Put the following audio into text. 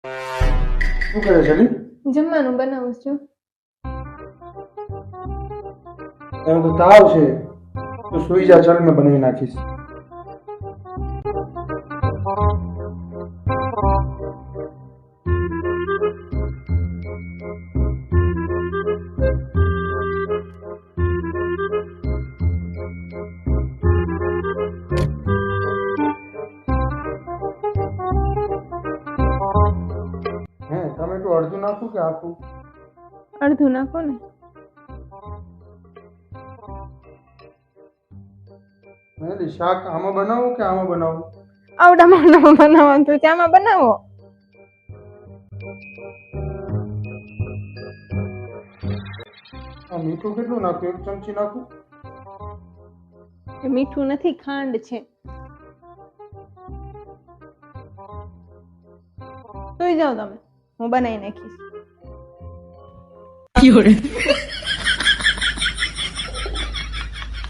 શું કરે છે લી? જમવાનું બનાવું છું. એમ તો તાવ છે તો સુઈ જા, ચાલ મેં બનાવી નાખીશ. હે ટમેટું અડધું નાખું કે આખું? અડધું નાખો ને. મેલી શાક આમાં બનાવું કે આમાં બનાવું? આવડામાં ન બનાવવાનું તો ચામાં બનાવો. આ મીઠું કેટલું નાખું? 1 ચમચી નાખું? એ મીઠું નથી, ખાંડ છે. સુઈ જાઓ તમે, હું બનાવી નાખીશ.